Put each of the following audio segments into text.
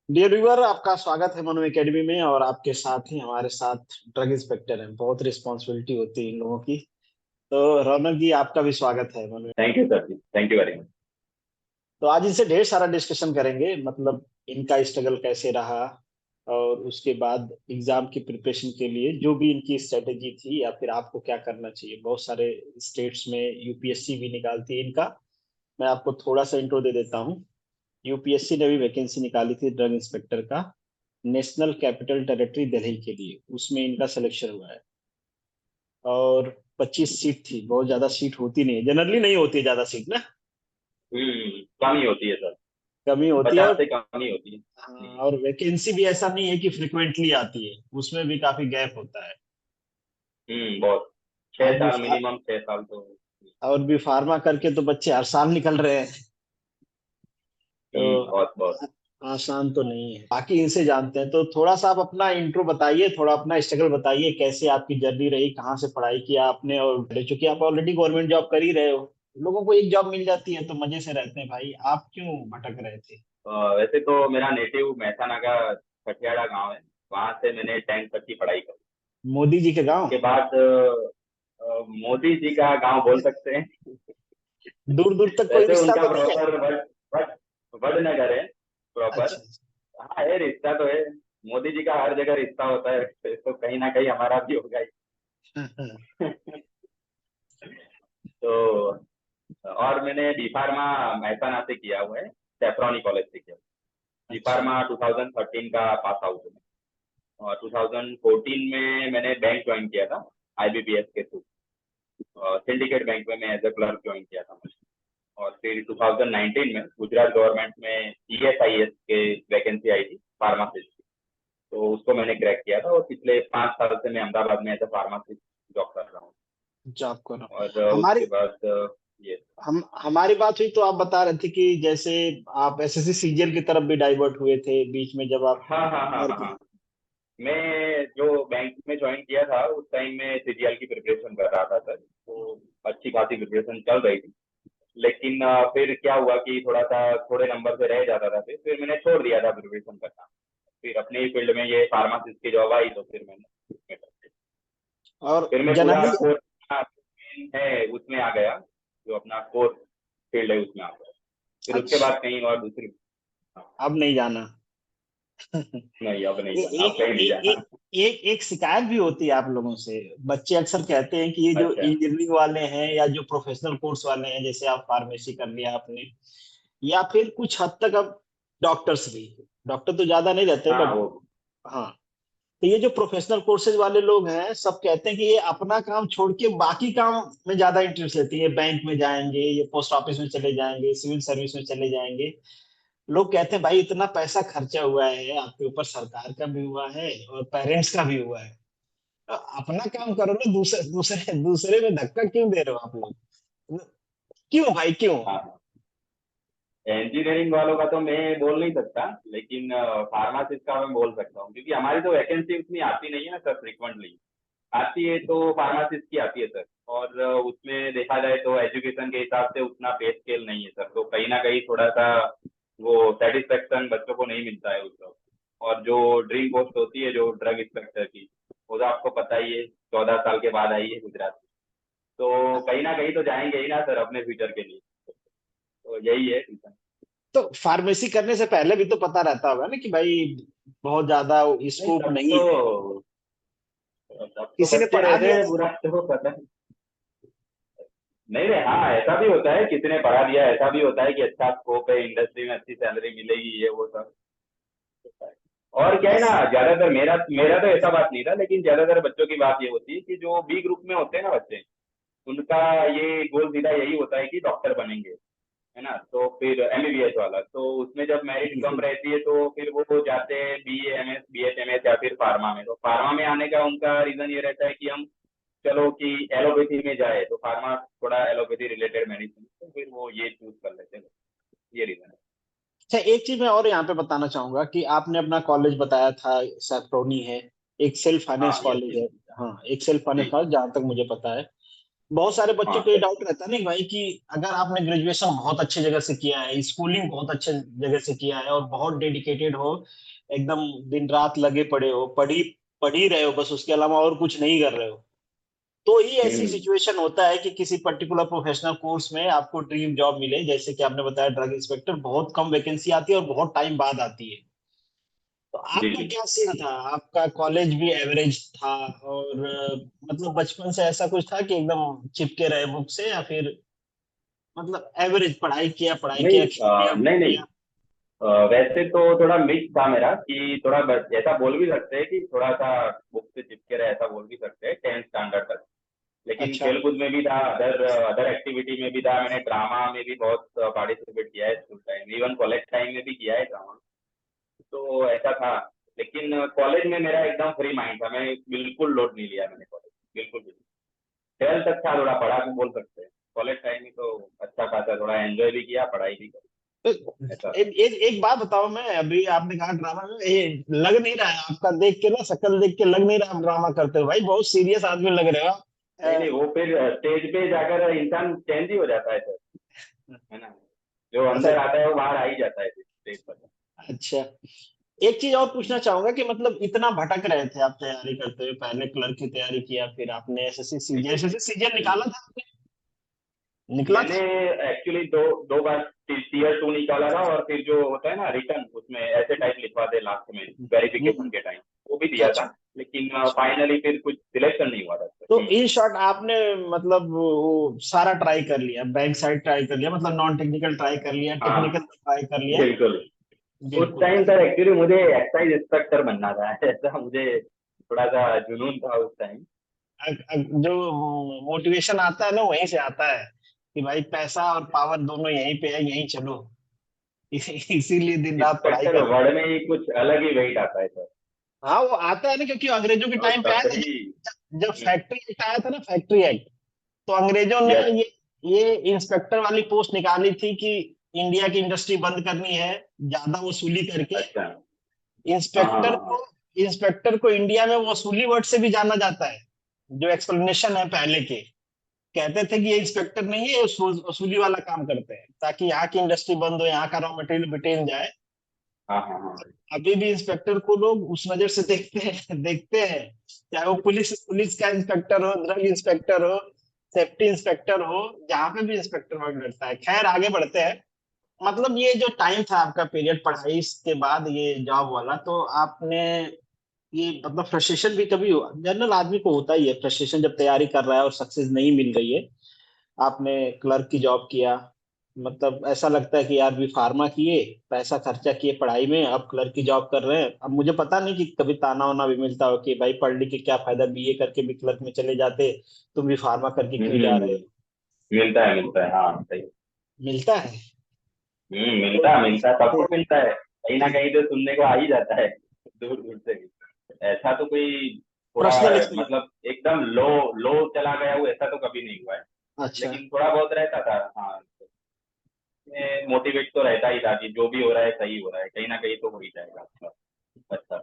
Dear viewer, आपका स्वागत है मनु एकेडमी में। और आपके साथ ही हमारे साथ ड्रग इंस्पेक्टर हैं। बहुत रिस्पॉन्सिबिलिटी होती है इन लोगों की। तो रौनक जी, आपका भी स्वागत है Manu. Thank you sir ji, thank you very much. तो आज इनसे ढेर सारा डिस्कशन करेंगे, मतलब इनका स्ट्रगल कैसे रहा, और उसके बाद एग्जाम की प्रिपरेशन के लिए जो भी इनकी स्ट्रेटेजी थी, या फिर आपको क्या करना चाहिए। बहुत सारे स्टेट्स में यूपीएससी भी निकालती है इनका। मैं आपको थोड़ा सा इंट्रो दे देता हूँ। यूपीएससी ने भी वैकेंसी निकाली थी ड्रग इंस्पेक्टर का, नेशनल कैपिटल टेरिटरी दिल्ली के लिए। उसमें इनका सिलेक्शन हुआ है। और 25 सीट थी। बहुत ज्यादा सीट होती नहीं है, जनरली नहीं होती है ज्यादा सीट ना। कम ही होती है सर। कमी होती है। 50 और से कम ही होती है। हाँ, और वैकेंसी भी ऐसा नहीं है कि फ्रिक्वेंटली आती है, उसमें भी काफी गैप होता है। बहुत। और 6 साल, मिनिमम 6 साल तो। बी फार्मा करके तो बच्चे हर साल निकल रहे हैं। तो बहुत बहुत। आसान तो नहीं है। बाकी इनसे जानते हैं, तो थोड़ा सा आप अपना इंट्रो बताइए, थोड़ा अपना स्ट्रगल बताइए, कैसे आपकी जर्नी रही, कहाँ से पढ़ाई किया आपने। और चूंकि आप ऑलरेडी गवर्नमेंट जॉब कर ही रहे हो, लोगों को एक जॉब मिल जाती है तो मजे से रहते हैं भाई, आप क्यों भटक रहे थे। वैसे तो मेरा नेटिव मेहसाना का खटियाड़ा गांव है। वहां से मैंने 10th तक की पढ़ाई करी। मोदी जी के गांव। उसके बाद मोदी जी का गांव बोल सकते हैं। दूर दूर तक कोई वैसे रिश्ता उनका तो नहीं है। प्रॉपर वड वडनगर है प्रॉपर। अच्छा। हाँ है, रिश्ता तो है। मोदी जी का हर जगह रिश्ता होता है, तो कहीं ना कहीं हमारा भी होगा ही। तो और मैंने डी फार्मा मेहसाना से किया हुआ है, सेफ्रॉनी कॉलेज से किया। डी अच्छा। फार्मा 2013 का पास आउट हूँ। और 2014 में मैंने बैंक ज्वाइन किया था, आईबीपीएस के थ्रू। सिंडिकेट बैंक में मैं एज ए क्लर्क ज्वाइन किया था मुझे। और फिर 2019 में गुजरात गवर्नमेंट में ईएसआईएस के वैकेंसी आई थी फार्मासिस्ट की। तो उसको मैंने क्रैक किया था, और पिछले 5 साल से मैं अहमदाबाद में एज ए फार्मासिस्ट जॉब कर रहा हूँ। जॉब करो। और हमारी उसके बाद ये। हमारी बात हुई तो आप बता रहे थे कि जैसे आप एसएससी सीजीएल की तरफ भी डाइवर्ट हुए थे बीच में, जब आप हाँ हाँ हाँ घर हाँ के। हाँ। मैं जो बैंक में ज्वाइन किया था उस टाइम में सीजीएल की प्रिपरेशन कर रहा था सर, तो अच्छी खासी प्रिपरेशन चल रही थी। लेकिन फिर क्या हुआ कि थोड़ा सा थोड़े नंबर से रह जाता था, फिर मैंने छोड़ दिया था प्रिपरेशन करना। फिर अपनी फील्ड में ये फार्मासिस्ट की जॉब आई, तो फिर मैंने उसमें कर दिया। और फिर मैं पूरा जनरली कोर्स है उसमें आ गया, जो अपना कोर्स फील्ड है उसमें आ गया। फिर उसके अच्छा, बाद कहीं और दूसरी। हाँ, अब नहीं जाना। नहीं अब नहीं ए, जाना, ए, अब कहीं नहीं ए, ए, जाना। एक शिकायत भी होती है आप लोगों से। बच्चे अक्सर कहते हैं कि ये जो अच्छा। इंजीनियरिंग वाले हैं या जो प्रोफेशनल कोर्स वाले हैं, जैसे आप फार्मेसी कर लिया आपने, या फिर कुछ हद तक अब डॉक्टर्स भी, डॉक्टर तो ज्यादा नहीं रहते हाँ बट वो। हाँ, तो ये जो प्रोफेशनल कोर्सेज वाले लोग हैं, सब कहते हैं कि ये अपना काम छोड़ के बाकी काम में ज्यादा इंटरेस्ट लेते हैं। ये बैंक में जाएंगे, ये पोस्ट ऑफिस में चले जाएंगे, सिविल सर्विस में चले जाएंगे। लोग कहते हैं भाई इतना पैसा खर्चा हुआ है आपके ऊपर, सरकार का भी हुआ है और पेरेंट्स का भी हुआ है, तो अपना काम करो ना। दूसरे दूसरे दूसरे में धक्का क्यों दे रहे हो आप लोग। क्यों भाई, क्यों। हाँ, इंजीनियरिंग वालों का तो मैं बोल नहीं सकता, लेकिन फार्मासिस्ट का मैं बोल सकता हूँ, क्योंकि हमारी तो वैकेंसी उतनी आती नहीं है ना सर, फ्रिक्वेंटली आती है तो फार्मासिस्ट की आती है सर। और उसमें देखा जाए तो एजुकेशन के हिसाब से उतना पे स्केल नहीं है सर, तो कहीं ना कहीं थोड़ा सा वो सेटिस्फेक्शन बच्चों को नहीं मिलता है उस जॉब। और जो ड्रीम पोस्ट होती है जो ड्रग इंस्पेक्टर की, वो तो आपको पता ही है, 14 साल के बाद आई है गुजरात में। तो कहीं ना कहीं तो जाएंगे ही ना सर अपने फ्यूचर के लिए। तो यही है reason। तो फार्मेसी करने से पहले भी तो पता रहता होगा ना कि भाई बहुत ज्यादा नहीं स्कोप तब नहीं है। तो, तब तो किसी ने बच्चे पढ़ा रहते दिया हैं था। पूरा, तो पता नहीं नहीं। हाँ ऐसा भी होता है, किसी ने पढ़ा दिया, ऐसा भी होता है कि अच्छा स्कोप है, इंडस्ट्री में अच्छी सैलरी मिलेगी, ये वो सब होता है। और क्या है ना, बस। ज्यादातर मेरा मेरा तो ऐसा बात नहीं था, लेकिन ज्यादातर बच्चों की बात ये होती है कि जो बी ग्रुप में होते हैं ना बच्चे, उनका ये गोल सीधा यही होता है कि डॉक्टर बनेंगे, है ना। तो फिर एमबीबीएस वाला, तो उसमें जब मेरिट कम बिल्कुल। रहती है तो फिर वो जाते हैं बीएएमएस बीएचएमएस या फिर फार्मा में। तो फार्मा में आने का उनका रीजन ये रहता है कि हम चलो कि एलोपैथी में जाए, तो फार्मा थोड़ा एलोपैथी रिलेटेड मेडिसिन, तो फिर वो ये चूज कर लेते हैं। ये रीजन है। अच्छा, एक चीज मैं और यहाँ पे बताना चाहूंगा कि आपने अपना कॉलेज बताया था सैफ्रोनी है, एक सेल्फ फाइनेंस हाँ यस कॉलेज यस। है। हाँ, एक सेल्फ फाइनेंस जी। कॉलेज जहाँ तक मुझे पता है। बहुत सारे बच्चों हाँ को ये सर। डाउट रहता है नहीं भाई कि अगर आपने ग्रेजुएशन बहुत अच्छे जगह से किया है, स्कूलिंग बहुत अच्छे जगह से किया है और बहुत डेडिकेटेड हो, एकदम दिन रात लगे पड़े हो, पढ़ ही रहे हो बस, उसके अलावा और कुछ नहीं कर रहे हो, तो ही ऐसी हम्म। सिचुएशन होता है कि किसी पर्टिकुलर प्रोफेशनल कोर्स में आपको ड्रीम जॉब मिले। जैसे कि आपने बताया ड्रग इंस्पेक्टर, बहुत कम वैकेंसी आती है और बहुत टाइम बाद आती है। तो जी आपका जी। क्या सीन था? आपका कॉलेज भी एवरेज था और मतलब बचपन से ऐसा कुछ था कि एकदम चिपके रहे बुक से, या फिर मतलब एवरेज पढ़ाई नहीं किया, खेल लिया, घूम नहीं नहीं। लिया? वैसे तो थोड़ा मिक्स था मेरा, कि थोड़ा ऐसा बोल भी सकते हैं कि थोड़ा सा बुक से चिपके रहे, ऐसा बोल भी सकते हैं 10th स्टैंडर्ड तक। लेकिन अच्छा। खेल कूद में भी था, अदर अदर एक्टिविटी में भी था, मैंने ड्रामा में भी बहुत पार्टिसिपेट किया है school time, even college time में भी किया है ड्रामा। तो ऐसा था। लेकिन कॉलेज में मेरा एकदम फ्री माइंड था, मैं बिल्कुल लोड नहीं लिया मैंने कॉलेज, बिल्कुल भी। 12th अच्छा थोड़ा पढ़ा को बोल सकते हैं। कॉलेज टाइम में तो अच्छा खासा थोड़ा एंजॉय भी किया, पढ़ाई भी करी। तो ऐसा था। एक बात बताओ, मैं अभी आपने कहा ड्रामा में, ये लग नहीं रहा है आपका देख के ना, शक्ल देख के लग नहीं रहा आप ड्रामा करते हो भाई, बहुत सीरियस आदमी लग रहे हो आप। नहीं नहीं, वो फिर स्टेज पे जाकर इंसान चेंज ही हो जाता है सर, है ना। जो अच्छा। अंदर आता है वो बाहर आ ही जाता है स्टेज पर। अच्छा, एक चीज और पूछना चाहूंगा कि मतलब इतना भटक रहे थे आप तैयारी करते हुए, पहले क्लर्क की तैयारी किया, फिर आपने एसएससी सीजीएल, बिल्कुल एसएससी सीजीएल निकाला बिल्कुल। था आपने? निकला मैंने था? एक्चुअली दो दो बार टीयर 2 निकाला था, और फिर जो होता है ना रिटर्न, उसमें ऐसे टाइप लिखवा दे लास्ट में वेरिफिकेशन हम्म। के टाइम, वो भी दिया था। अच्छा। लेकिन अच्छा, फाइनली फिर कुछ सिलेक्शन नहीं हुआ था उसमें। तो इन शॉर्ट आपने मतलब वो सारा ट्राई कर लिया, बैंक साइड ट्राई कर लिया, मतलब नॉन टेक्निकल ट्राई कर लिया, टेक्निकल हाँ ट्राई कर लिया? बिल्कुल। उस बिल्कुल टाइम भाई। सर एक्चुअली मुझे एक्साइज इंस्पेक्टर बनना था ऐसा मुझे थोड़ा सा जुनून था उस टाइम। जो मोटिवेशन आता है ना वहीं से आता है कि भाई पैसा और पावर दोनों यहीं पे है, यहीं चलो। इसीलिए दिन रात पढ़ाई इंस्पेक्टर कर। वर्ड में ही कुछ अलग ही वेट आता है सर। हाँ, वो आता है ना, क्योंकि अंग्रेजों के और टाइम पे आया था, तफरी। जब फैक्ट्री एक्ट आया था ना, फैक्ट्री एक्ट, तो अंग्रेजों ने यस। ये इंस्पेक्टर वाली पोस्ट निकाली थी कि इंडिया की इंडस्ट्री बंद करनी है, ज्यादा वसूली करके। अच्छा। हाँ हाँ इंस्पेक्टर हाँ हाँ। को इंस्पेक्टर को इंडिया में वसूली वर्ड से भी जाना जाता है। जो एक्सप्लेनेशन है पहले के, कहते थे कि ये इंस्पेक्टर नहीं है, ये वसूली वाला काम करते हैं, ताकि यहाँ की इंडस्ट्री बंद हो, यहाँ का रॉ मटेरियल ब्रिटेन जाए। हाँ हाँ हाँ। अभी भी इंस्पेक्टर को लोग उस नजर से देखते हैं, देखते हैं, चाहे वो पुलिस पुलिस का इंस्पेक्टर हो, ड्रग इंस्पेक्टर हो, सेफ्टी इंस्पेक्टर हो, जहां पे भी इंस्पेक्टर वर्ड लगता है। खैर, आगे बढ़ते हैं। मतलब ये जो टाइम था आपका पीरियड पढ़ाई के बाद ये जॉब वाला, तो आपने ये मतलब फ्रस्ट्रेशन भी कभी हुआ? जनरल आदमी को होता ही है फ्रस्ट्रेशन, जब तैयारी कर रहा है और सक्सेस नहीं मिल रही है। आपने क्लर्क की जॉब किया, मतलब ऐसा लगता है कि यार भी फार्मा किए, पैसा खर्चा किए पढ़ाई में, अब क्लर्क की जॉब कर रहे हैं। अब मुझे पता नहीं कि कभी ताना वाना भी मिलता हो कि भाई पढ़ लिख के क्या फायदा, बीए करके भी क्लर्क में चले जाते, तुम भी फार्मा करके क्यों जा रहे हो? मिलता है हाँ सही। मिलता है। तो मिलता है, सबको मिलता है, कहीं ना कहीं तो सुनने को आ ही जाता है दूर दूर से भी। ऐसा तो कोई थोड़ा पर्सनल एक्सपीरियंस। मतलब एकदम लो लो चला गया हो ऐसा तो कभी नहीं हुआ है। अच्छा। लेकिन थोड़ा बहुत रहता था हाँ। मोटिवेट तो रहता ही था कि जो भी हो रहा है सही हो रहा है, कहीं ना कहीं तो हो ही जाएगा अच्छा। अच्छा।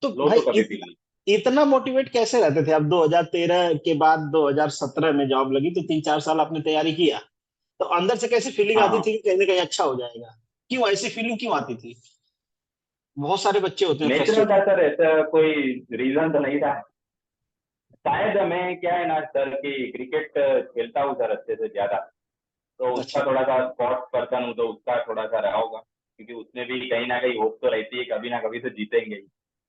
तो लो भाई तो कभी फील नहीं। इतना मोटिवेट कैसे रहते थे? अब 2013 के बाद 2017 में जॉब लगी, तो 3-4 साल आपने तैयारी किया, तो अंदर से कैसी फीलिंग हाँ आती हाँ। थी कि कहीं ना कहीं अच्छा हो जाएगा? क्यों ऐसी फीलिंग क्यों आती थी? बहुत सारे बच्चे होते हैं नेचुरल फ्रस्ट्रेटेड। था सर, ऐसा कोई रीजन तो नहीं था। शायद मैं क्या है ना सर कि क्रिकेट खेलता हूँ सर अच्छे से ज्यादा, तो अच्छा। उसका थोड़ा सा स्पोर्ट्स पर्सन हूँ, तो उसका थोड़ा सा रहा होगा, क्योंकि उसमें भी कहीं ना कहीं होप तो रहती है कभी ना कभी तो जीतेंगे ही।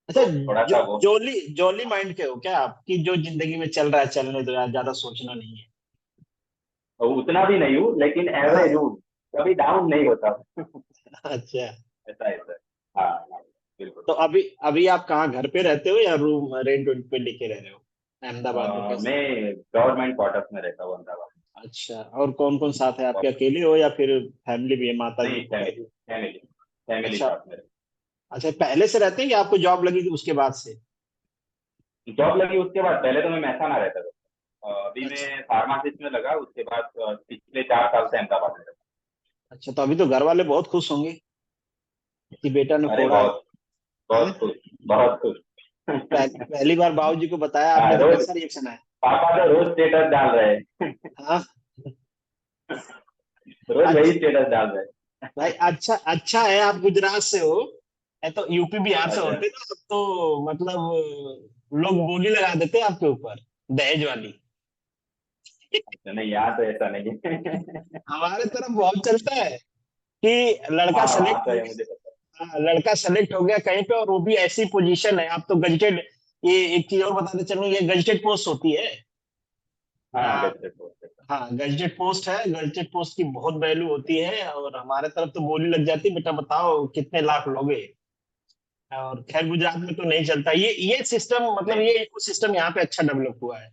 अच्छा, तो थोड़ा सा वो जोली माइंड के हो क्या आप, कि जो जिंदगी में चल रहा है चलने दो यार, ज्यादा सोचना नहीं है? उतना भी नहीं हूँ, लेकिन एवरेज हूँ, कभी डाउन नहीं होता। अच्छा, ऐसा है सर। हाँ हाँ, बिल्कुल। तो अभी अभी आप कहाँ, घर पे रहते हो या रूम रेंट वेंट पे लेके रह रहे हो? अहमदाबाद में कैसे? मैं गवर्नमेंट क्वार्टर्स में रहता हूँ अहमदाबाद। अच्छा, और कौन कौन साथ है आपके? अकेले हो या फिर फैमिली भी है, माता जी नहीं, पिता फैमिली जी? फैमिली फैमिली अच्छा। साथ में अच्छा, पहले से रहते हैं या आपको जॉब लगी थी उसके बाद से? जॉब लगी उसके बाद, पहले तो मैं महसाना रहता था। अभी अच्छा। मैं फार्मासिस्ट में लगा, उसके बाद पिछले 4 साल से अहमदाबाद में रहता अच्छा, तो अभी तो घर वाले बहुत खुश होंगे कि बेटा ने हूँ। अरे फोड़ा है। बहुत हैं? बहुत खुश, बहुत खुश। पहली बार बाबूजी को बताया हाँ आपने तो रोज कैसा रिएक्शन है? पापा तो रोज स्टेटस डाल रहे हैं। हाँ। रोज वही अच्छा स्टेटस डाल रहे हैं। भाई, अच्छा अच्छा है आप गुजरात से हो। है तो यूपी बिहार से अच्छा। होते ना तो मतलब लोग बोली लगा देते हैं आपके ऊपर, दहेज वाली। अच्छा, नहीं यहाँ तो ऐसा नहीं है। हमारे तरफ बहुत चलता है कि लड़का हाँ वहाँ सेलेक्ट तो हो है, मुझे गया। पता हाँ, लड़का सेलेक्ट हो गया कहीं पे और वो भी ऐसी पोजीशन है, आप तो गजटेड। ये एक चीज और बताते चलूं, ये गजटेड पोस्ट होती है। है। हाँ आ, गजब बहुत है। हाँ गजटेड पोस्ट है, गजटेड पोस्ट की बहुत वैल्यू होती है और हमारे तरफ तो बोली लग जाती है, बेटा बताओ कितने लाख लोगे। और खैर गुजरात में तो नहीं चलता ये सिस्टम, मतलब नहीं। ये इको सिस्टम यहाँ पे अच्छा डेवलप हुआ है।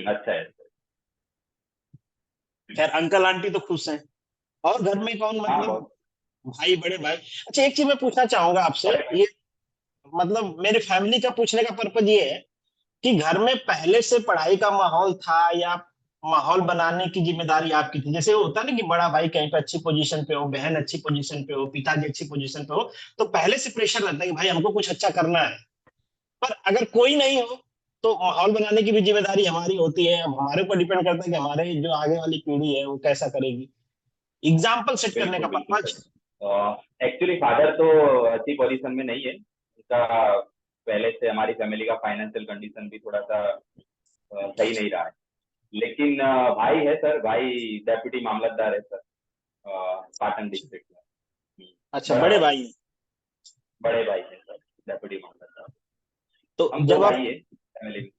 अच्छा है। खैर अंकल आंटी तो खुश हैं। और घर में कौन हाँ मतलब बहुत। भाई, बड़े भाई। अच्छा एक चीज मैं पूछना चाहूंगा आपसे, बड़े ये मतलब मेरी फैमिली का पूछने का पर्पज ये है कि घर में पहले से पढ़ाई का माहौल था या माहौल बनाने की जिम्मेदारी आपकी थी। जैसे वो होता है ना कि बड़ा भाई कहीं पे अच्छी पोजीशन पे हो, बहन अच्छी पोजीशन पे हो, पिताजी अच्छी पोजीशन पे हो, तो पहले से प्रेशर रहता है कि भाई हमको कुछ अच्छा करना है। पर अगर कोई नहीं हो तो माहौल बनाने की भी जिम्मेदारी हमारी होती है। अब हमारे ऊपर डिपेंड करता है कि हमारे जो आगे वाली पीढ़ी है वो कैसा करेगी। एग्जाम्पल सेट करने बिल्कुल का बिल्कुल पर्पज। सही। एक्चुअली फादर तो अच्छी पोजीशन में नहीं है उनका। पहले से हमारी फैमिली का फाइनेंशियल कंडीशन भी थोड़ा सा सही नहीं रहा है। लेकिन भाई है सर, भाई डेप्यूटी मामलतदार है सर, पाटन डिस्ट्रिक्ट में। अच्छा, बड़ा बड़े भाई, भाई। बड़े भाई है सर, डेप्यूटी मामलतदार। तो हम दो जब आप भाई है फैमिली में।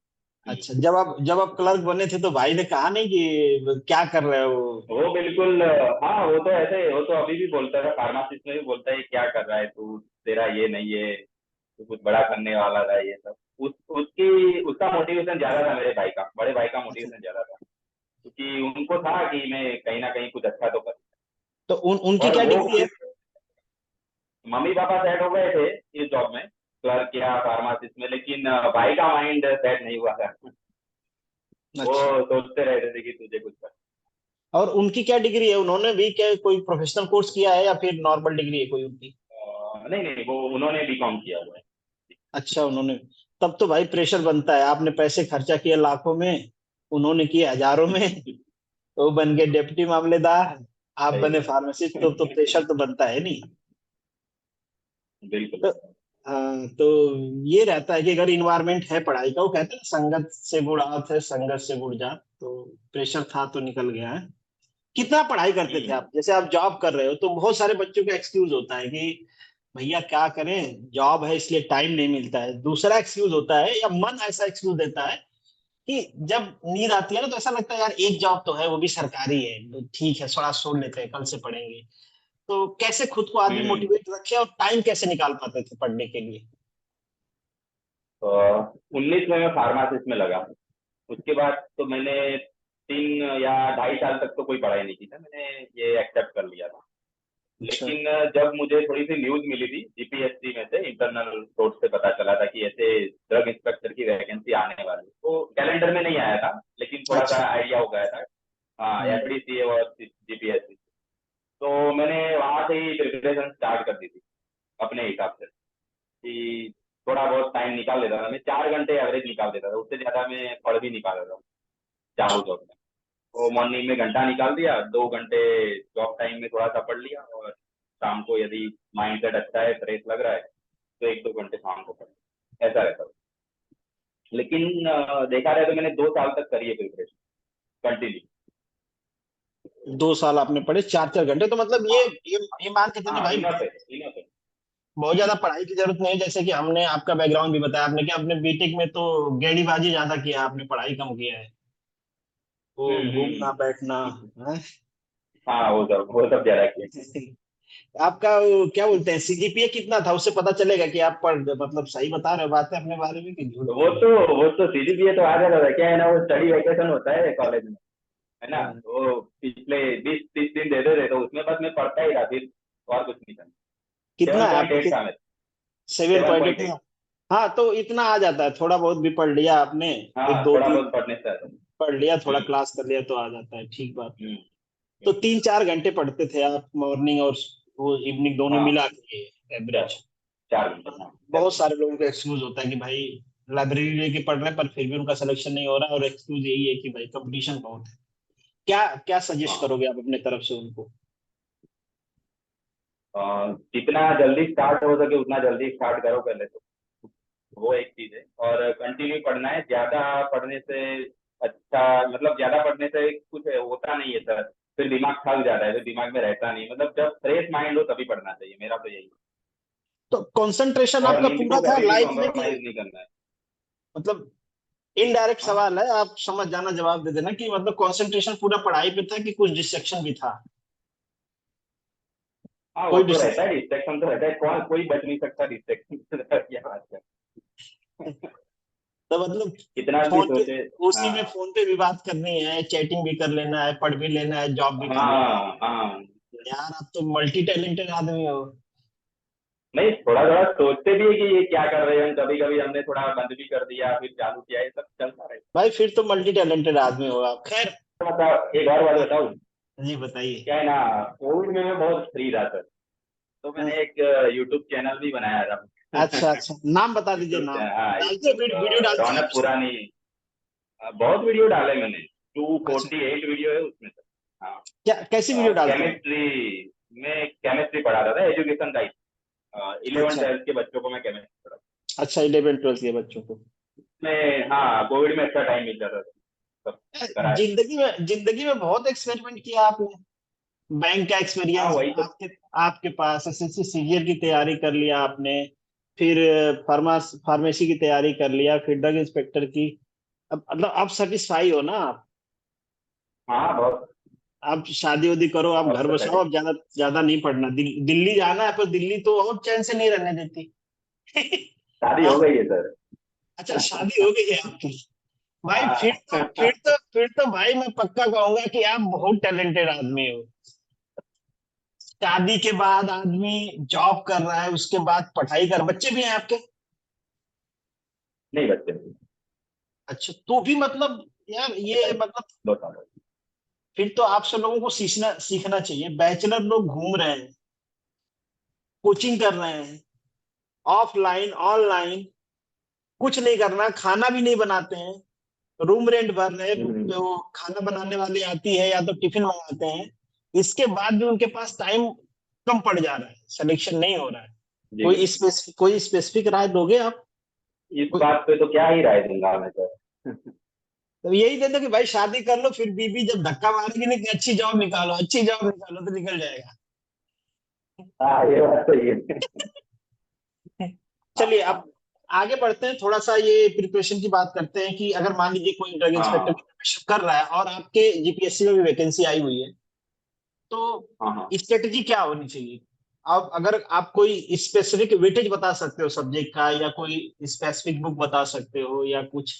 अच्छा, जब आप क्लर्क बने थे तो भाई ने कहा नहीं कि क्या कर रहे हो। वो बिल्कुल हाँ, वो तो ऐसे, वो तो अभी भी बोलता है, फार्मासिस्ट में भी बोलता है क्या कर रहा है तू, तेरा ये नहीं है, तू कुछ बड़ा करने वाला था ये सब। उसकी उसका मोटिवेशन ज्यादा था, मेरे भाई का, बड़े भाई का अच्छा, मोटिवेशन ज्यादा था, क्योंकि उनको था कि मैं कहीं ना कहीं कुछ अच्छा तो करूँ। तो उनकी और क्या वो डिग्री है। मम्मी पापा सेट हो गए थे इस जॉब में, क्लर्क या फार्मासिस्ट में, लेकिन भाई का माइंड सेट नहीं हुआ था। वो अच्छा, सोचते रहते थे कि तुझे कुछ कर। और उनकी क्या डिग्री है, उन्होंने भी क्या कोई प्रोफेशनल कोर्स किया है या फिर नॉर्मल डिग्री है कोई उनकी। नहीं नहीं, वो उन्होंने बीकॉम किया हुआ है। अच्छा उन्होंने, तब तो भाई प्रेशर बनता है, आपने पैसे खर्चा किए लाखों में, उन्होंने किए हजारों में, तो वो बन गए डिप्टी मामलेदार, आप सही बने फार्मासिस्ट, तो प्रेशर तो बनता है नहीं। बिल्कुल। तो हाँ, तो ये रहता है कि अगर इन्वायरमेंट है पढ़ाई का, वो कहते हैं ना, संगत से गुण आत है, संगत से गुण जात, तो प्रेशर था तो निकल गया है। कितना पढ़ाई करते थे हम्म। आप, जैसे आप जॉब कर रहे हो तो बहुत सारे बच्चों का एक्सक्यूज होता है कि भैया क्या करें, जॉब है इसलिए टाइम नहीं मिलता है। दूसरा एक्सक्यूज होता है या मन ऐसा एक्सक्यूज देता है कि जब नींद आती है ना तो ऐसा लगता है यार एक जॉब तो है वो भी सरकारी है, तो ठीक है थोड़ा सो लेते हैं, कल से पढ़ेंगे। तो कैसे खुद को आदमी हम्म। मोटिवेट रखे और टाइम कैसे निकाल पाते थे पढ़ने के लिए। तो 19 में मैं फार्मासिस्ट में लगा। उसके बाद तो मैंने 3 या 2.5 साल तक तो कोई पढ़ाई नहीं की था, मैंने ये एक्सेप्ट कर लिया था। अच्छा। लेकिन जब मुझे थोड़ी सी न्यूज मिली थी जीपीएससी में से, इंटरनल सोर्स से पता चला था कि ऐसे ड्रग इंस्पेक्टर की वैकेंसी आने वाली है, तो कैलेंडर में नहीं आया था लेकिन थोड़ा सा अच्छा। आइडिया हो गया था। हाँ, हम्म। एफडीसीए और जीपीएससी। तो मैंने वहां से ही प्रिपरेशन स्टार्ट कर दी थी अपने हिसाब से, कि थोड़ा बहुत टाइम निकाल लेता था, मैं 4 घंटे एवरेज निकाल देता था, उससे ज्यादा मैं पढ़ भी नहीं पाता था चाहूँ तो। तो मॉर्निंग में घंटा निकाल दिया, 2 घंटे जॉब टाइम में थोड़ा सा पढ़ लिया, और शाम को यदि माइंड सेट अच्छा है, फ्रेश लग रहा है, तो 1-2 घंटे शाम को पढ़, ऐसा रहता था। लेकिन देखा जाए तो मैंने 2 साल तक करी है प्रिपरेशन कंटिन्यू। 2 साल आपने पढ़े 4-4 घंटे, तो मतलब हाँ ये मान के चलिए हाँ, भाई, इनफ है, इनफ है। बहुत ज्यादा पढ़ाई की जरूरत नहीं है। जैसे कि हमने आपका बैकग्राउंड भी बताया, आपने क्या अपने बीटेक में तो गेड़ीबाजी ज्यादा किया, आपने पढ़ाई कम किया है, वो घूमना बैठना है। हाँ, वो सब ज्यादा किया। आपका वो क्या बोलते हैं, सीजीपीए कितना था, उससे पता चलेगा कि आप पढ़ मतलब सही बता रहे हो बातें अपने बारे में कि झूठ तो वो बोल रहे तो वो तो सीजीपीए तो आ जाता था, क्या है ना, वो स्टडी वेकेशन होता है कॉलेज में, है ना, हो। वो पिछले 20-30 दिन देते थे, तो उसमें बस मैं पढ़ता ही था फिर, और कुछ नहीं था। कितना सेवन है पॉइंट आपने एट था मेरा। 7.8 7.8। में। हाँ तो इतना आ जाता है, थोड़ा बहुत भी पढ़ लिया आपने, एक हाँ, दो थोड़ा तीन बहुत पढ़ने से आता है। पढ़ लिया, थोड़ा हम्म। क्लास कर लिया तो आ जाता है, ठीक बात है। हम्म। तो हम्म। 3-4 घंटे पढ़ते थे आप मॉर्निंग और वो इवनिंग दोनों हाँ, मिला के चार एवरेज। 4 घंटे, हाँ बहुत एवरेज। सारे लोगों का एक्सक्यूज होता है कि भाई लाइब्रेरी लेके पढ़ रहे हैं पर फिर भी उनका सिलेक्शन नहीं हो रहा है, और एक्सक्यूज यही है कि भाई कंपटीशन बहुत है। क्या क्या सजेस्ट हाँ, करोगे आप अपने तरफ से उनको? जितना जल्दी स्टार्ट हो सके उतना जल्दी स्टार्ट करो पहले तो, वो एक चीज है। और कंटिन्यू पढ़ना है, ज्यादा पढ़ने से अच्छा, मतलब ज्यादा पढ़ने से कुछ होता नहीं है सर, फिर दिमाग थक जाता है, फिर दिमाग में रहता नहीं, मतलब जब फ्रेश माइंड हो तभी पढ़ना चाहिए, मेरा तो यही है। तो कंसंट्रेशन और आपका नींद पूरा को था कभी भी लाइफ में कि कॉम्प्रोमाइज नहीं करना है। मतलब इनडायरेक्ट हाँ, सवाल है, आप समझ जाना, जवाब दे देना, कि मतलब कंसंट्रेशन पूरा पढ़ाई पे था कि कुछ डिस्ट्रक्शन भी था? हाँ, वो कोई तो रहता डिस्ट्रक्शन? है, डिस्ट्रैक्शन तो रहता है, कौन कोई बच नहीं सकता डिस्ट्रैक्शन से, क्या बात है। तो मतलब कितना भी फोन पे, सोचे। उसी में हाँ, फोन पे भी बात करनी है, चैटिंग भी कर लेना है, पढ़ भी लेना है, जॉब भी कर लेना हाँ, हाँ। है। यार आप तो मल्टी टैलेंटेड आदमी हो। नहीं, थोड़ा थोड़ा सोचते भी है कि ये क्या कर रहे हैं हम, कभी कभी हमने थोड़ा बंद भी कर दिया फिर चालू किया, ये सब चलता रहता भाई फिर तो मल्टी टैलेंटेड आदमी हो आप। खैर, है। मतलब एक और बात बताऊं, जी बताइए। क्या है ना, कोविड में मैं बहुत फ्री रहा था, तो हाँ, मैंने एक यूट्यूब चैनल भी बनाया था। अच्छा अच्छा, नाम बता दीजिए, यूट्यूब नाम चैनल, हाँ, डालते हैं, यूट्यूब, वीडियो डालते हैं रौनक आप? पुरानी। बहुत वीडियो डाले मैंने, अच्छा, 248 वीडियो है उसमें से। क्या कैसी वीडियो हाँ, डालते हैं? केमिस्ट्री में केमिस्ट्री पढ़ा रहा था, एजुकेशन का ही। 11 अच्छा 12 के बच्चों को मैं केमिस्ट्री पढ़ा, अच्छा, 11 12 के बच्चों को? उसमें हाँ कोविड में अच्छा टाइम मिल जाता था, सब करा है। जिंदगी में बहुत एक्सपेरिमेंट किया आपने। बैंक का हाँ, एक्सपीरियंस वही तो। आपके आपके पास, एसएससी सीजीएल की तैयारी कर लिया आपने, फिर फार्मेसी की तैयारी कर लिया, फिर ड्रग इंस्पेक्टर की। अब मतलब आप सेटिस्फाई हो ना आप? हाँ, बहुत। आप शादी वादी करो, आप अब घर तो बसाओ, अब ज्यादा ज्यादा नहीं पढ़ना। दिल्ली जाना है, पर दिल्ली तो और चैन से नहीं रहने देती। शादी हो हाँ, गई है सर। अच्छा शादी हो गई है आपकी? भाई फिर हाँ। तो भाई मैं पक्का कहूंगा कि आप बहुत टैलेंटेड आदमी हो। शादी के बाद आदमी जॉब कर रहा है, उसके बाद पढ़ाई कर, बच्चे भी हैं आपके? नहीं, बच्चे नहीं। अच्छा, तो भी मतलब यार ये मतलब 2 साल हो गए। फिर तो आप सब लोगों को सीखना सीखना चाहिए। बैचलर लोग घूम रहे हैं, कोचिंग कर रहे हैं, ऑफलाइन ऑनलाइन, कुछ नहीं करना, खाना भी नहीं बनाते हैं, रूम रेंट भर रहे हैं, हम्म, तो खाना बनाने वाली आती है या तो टिफिन मंगाते हैं। इसके बाद भी उनके पास टाइम कम पड़ जा रहा है, सिलेक्शन नहीं हो रहा है। जी बिल्कुल। कोई स्पेसिफिक राय दोगे आप? इस बात पे तो क्या ही राय दूंगा मैं सर। तो यही दे दो कि भाई शादी कर लो, फिर बीबी जब धक्का मारेगी नहीं कि अच्छी जॉब निकालो, अच्छी जॉब निकालो, तो निकल जाएगा। हाँ, ये बात सही है। चलिए हाँ, अब आगे बढ़ते हैं, थोड़ा सा ये प्रिपरेशन की बात करते हैं कि अगर मान लीजिए कोई ड्रग इंस्पेक्टर की हाँ, प्रिपरेशन कर रहा है और आपके जीपीएससी में भी वैकेंसी आई हुई है, तो हाँ, हाँ। स्ट्रेटेजी क्या होनी चाहिए? आप अगर आप कोई स्पेसिफिक वेटेज बता सकते हो सब्जेक्ट का, या कोई स्पेसिफिक बुक बता सकते हो, या कुछ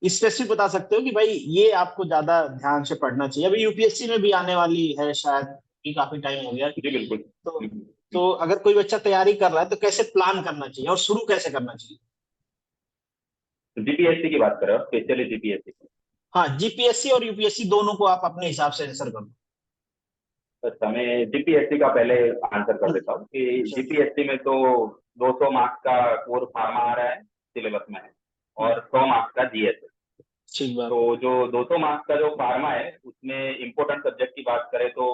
स्पेसिफिक बता सकते हो कि भाई ये आपको ज्यादा ध्यान से पढ़ना चाहिए। अभी यूपीएससी में भी आने वाली है शायद, कि काफी टाइम हो गया। जी बिल्कुल। तो अगर कोई बच्चा तैयारी कर रहा है तो कैसे प्लान करना चाहिए और शुरू कैसे करना चाहिए? जीपीएससी की बात कर रहे हो, स्पेशली जीपीएससी। हाँ, जीपीएससी और यूपीएससी दोनों को आप अपने हिसाब से आंसर कर तो मैं जीपीएससी का पहले आंसर कर दो। देता हूँ कि चलिए। जीपीएससी में तो 200 मार्क्स का कोर फार्मा आ रहा है, सिलेबस में है, हम्म, और 100 मार्क्स का जीएस है। ठीक तो बात है। जो 200 मार्क्स का जो फार्मा है उसमें इम्पोर्टेंट सब्जेक्ट की बात करें तो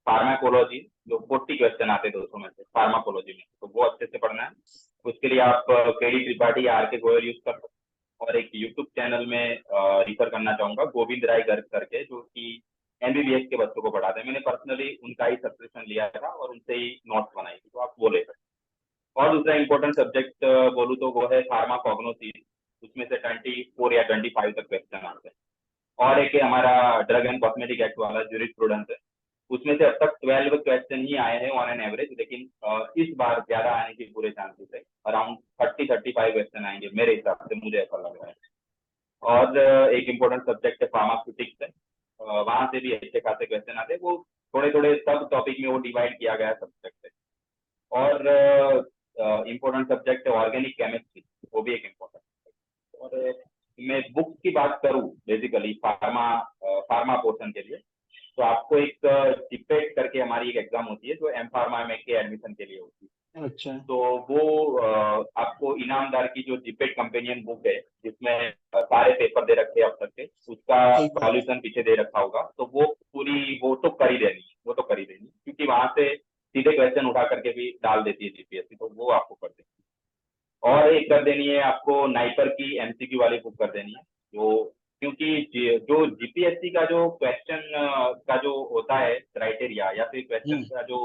फार्माकोलॉजी, जो 40 क्वेश्चन आते हैं 200 में से फार्माकोलॉजी में, तो वो अच्छे से पढ़ना है। उसके लिए आप केडी त्रिपाठी या आर के गोयल यूज कर सकते हैं। और एक यूट्यूब चैनल में रिफर करना चाहूंगा, गोविंद राय गर्ग करके, जो कि एमबीबीएस के बच्चों को पढ़ाते हैं। मैंने पर्सनली उनका ही सब्सक्रिप्शन लिया था और उनसे ही नोट्स बनाई थी, तो आप वो ले सकते हैं। और दूसरा इंपॉर्टेंट सब्जेक्ट बोलूँ तो वो है फार्माकोग्नोसिस, उसमें से 24 या 25 तक क्वेश्चन आते हैं। और एक है हमारा ड्रग एंड कॉस्मेटिक एक्ट वाला जूरिस्प्रूडेंस है, उसमें से अब तक 12 क्वेश्चन ही आए हैं ऑन एन एवरेज, लेकिन इस बार ज्यादा आने के पूरे चांसेस है, अराउंड 30-35 क्वेश्चन आएंगे मेरे हिसाब से, मुझे ऐसा लग रहा है। और एक इम्पोर्टेंट सब्जेक्ट है फार्मास्यूटिक्स है, वहां से भी अच्छे खासे क्वेश्चन आते हैं, वो थोड़े थोड़े सब टॉपिक में वो डिवाइड किया गया सब्जेक्ट है। और इम्पोर्टेंट सब्जेक्ट है ऑर्गेनिक केमिस्ट्री, वो भी एक इम्पोर्टेंट। और मैं बुक्स की बात करूं बेसिकली फार्मा पोर्शन के लिए, तो आपको एक टिपेट करके हमारी एक एग्जाम होती है जो एम फार्मा में के एडमिशन के लिए होती है। अच्छा। तो वो आपको इनामदार की जो जीपेट कंपेनियन बुक है जिसमें सारे पेपर दे रखे हैं अब तक के, उसका ठीक बात है। सॉल्यूशन पीछे दे रखा होगा, तो वो पूरी वो तो कर ही देनी है, वो तो कर ही देनी है, क्योंकि वहां से सीधे क्वेश्चन उठा करके भी डाल देती है जीपीएससी, तो वो आपको कर देनी है। और एक कर देनी है आपको नाइपर की एमसीक्यू वाली बुक कर देनी है, जो क्योंकि जो जीपीएससी का जो क्वेश्चन का जो होता है क्राइटेरिया या फिर क्वेश्चन का जो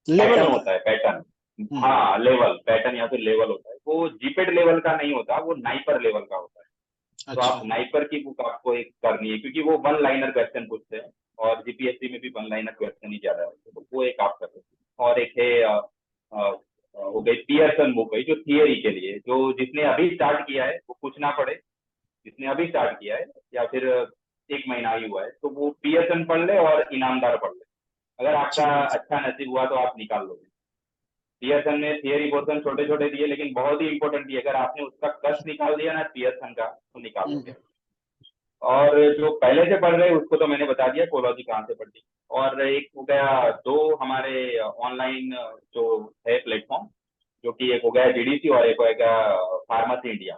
लेवल पैटर्न होता होता है, पैटर्न, है। हाँ लेवल पैटर्न या फिर लेवल होता है, वो जीपेट लेवल का नहीं होता, वो नाइपर लेवल का होता है। तो आप अच्छा। नाइपर की बुक आपको एक करनी है, क्योंकि वो वन लाइनर क्वेश्चन पूछते हैं और जीपीएससी में भी वन लाइनर क्वेश्चन ही ज्यादा होते हैं, तो वो एक आप कर सकते हैं। और एक है हो गई पियर्सन बुक है जो थियरी के लिए, जो जिसने अभी स्टार्ट किया है वो कुछ ना पढ़े, जिसने अभी स्टार्ट किया है या फिर एक महीना ही हुआ है, तो वो पियर्सन पढ़ ले और इनामदार पढ़ ले, अगर आपका ठीक बात। अच्छा नसीब हुआ तो आप निकाल लोगे। पियर्सन ने थियरी पोर्शन छोटे छोटे दिए, लेकिन बहुत ही इंपॉर्टेंट दिए, अगर आपने उसका कष्ट निकाल दिया ना पियर्सन का, तो निकाल हम्म। लोगे। और जो पहले से पढ़ रहे हैं उसको तो मैंने बता दिया कोलॉजी कहाँ से पढ़नी। और एक हो गया दो हमारे ऑनलाइन जो है प्लेटफॉर्म, जो कि एक हो गया जीडीसी और एक हो गया फार्मेसी इंडिया,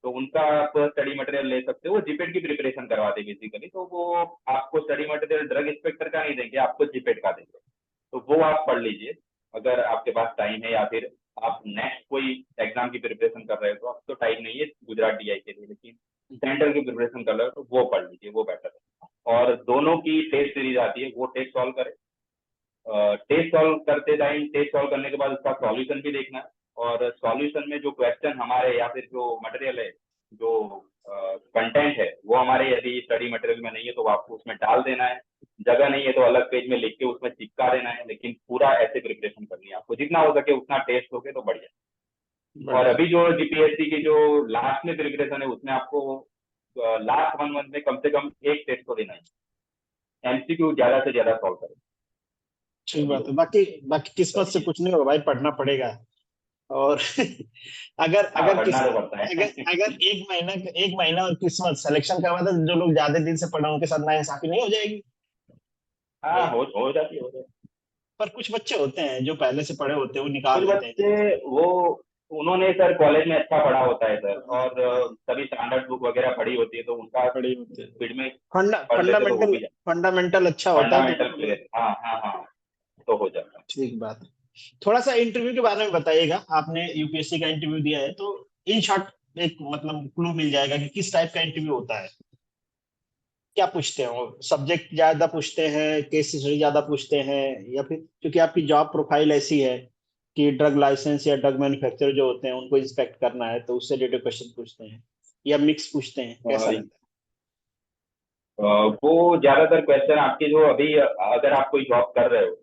तो उनका आप स्टडी मटेरियल ले सकते हो, जीपेट की प्रिपरेशन करवाते बेसिकली, तो वो आपको स्टडी मटेरियल ड्रग इंस्पेक्टर का नहीं देंगे, आपको जीपेट का देंगे, तो वो आप पढ़ लीजिए अगर आपके पास टाइम है, या फिर आप नेक्स्ट कोई एग्जाम की प्रिपरेशन कर रहे हो, तो अब तो टाइम नहीं है गुजरात डीआई के लिए, लेकिन सेंटर की प्रिपरेशन कर रहे हो तो वो पढ़ लीजिए, वो बेटर है। और दोनों की टेस्ट सीरीज आती है, वो टेस्ट सॉल्व करें। टेस्ट सॉल्व करते टाइम टेस्ट सॉल्व करने के बाद उसका सॉल्यूशन भी देखना है, और सॉल्यूशन में जो क्वेश्चन हमारे या फिर जो मटेरियल है, जो कंटेंट है वो हमारे यदि स्टडी मटेरियल में नहीं है तो आपको उसमें डाल देना है, जगह नहीं है तो अलग पेज में लिख के उसमें चिपका देना है, लेकिन पूरा ऐसे प्रिपरेशन करनी है आपको, जितना हो सके उतना टेस्ट होके तो बढ़िया। और बढ़िया। अभी जो जीपीएससी की जो लास्ट में प्रिपरेशन है उसमें आपको लास्ट 1 मंथ में कम से कम एक टेस्ट तो देना है, एमसीक्यू ज्यादा से ज्यादा सॉल्व करें, ठीक वही बात है। होगा। बाकी बाकी किस्मत से चलिए, कुछ नहीं होगा भाई, पढ़ना पड़ेगा। और अगर हाँ अगर किस पढ़ना तो पड़ता अगर है। अगर एक महीना और किस्मत सिलेक्शन करवा दे, तो जो लोग ज्यादा दिन से पढ़े हैं, उनके साथ नाइंसाफी नहीं हो जाएगी हाँ भाई? हो जाती है, हो जाती है। पर कुछ बच्चे होते हैं जो पहले से पढ़े होते हैं, वो निकाल कुछ लेते हैं बच्चे जल्दी से। वो उन्होंने सर कॉलेज में अच्छा पढ़ा होता है सर, हाँ और हाँ। सभी स्टैंडर्ड बुक वगैरह पढ़ी होती है, तो उनका पढ़े होते हैं। स्पीड में पढ़ लेते तो हो फंडामेंटल भी जाता। फंडामेंटल अच्छा होता है तो फंडामेंटल वो। क्लियर, हाँ हाँ हाँ, तो हो जाता है। ठीक बात है। थोड़ा सा इंटरव्यू के बारे में बताइएगा। आपने यूपीएससी का इंटरव्यू दिया है, तो इन शॉर्ट एक मतलब क्लू मिल जाएगा कि किस टाइप का इंटरव्यू होता है। क्या पूछते हैं? वो सब्जेक्ट ज्यादा पूछते हैं, केस स्टडी ज्यादा पूछते हैं, या फिर क्योंकि आपकी जॉब प्रोफाइल ऐसी है कि ड्रग लाइसेंस या ड्रग मैन्युफैक्चरर जो होते हैं उनको इंस्पेक्ट करना है, तो उससे रिलेटेड क्वेश्चन पूछते हैं, या मिक्स पूछते हैं, कैसा रहता वो ज्यादातर क्वेश्चन आपके जो अभी अगर आप कोई जॉब कर रहे हो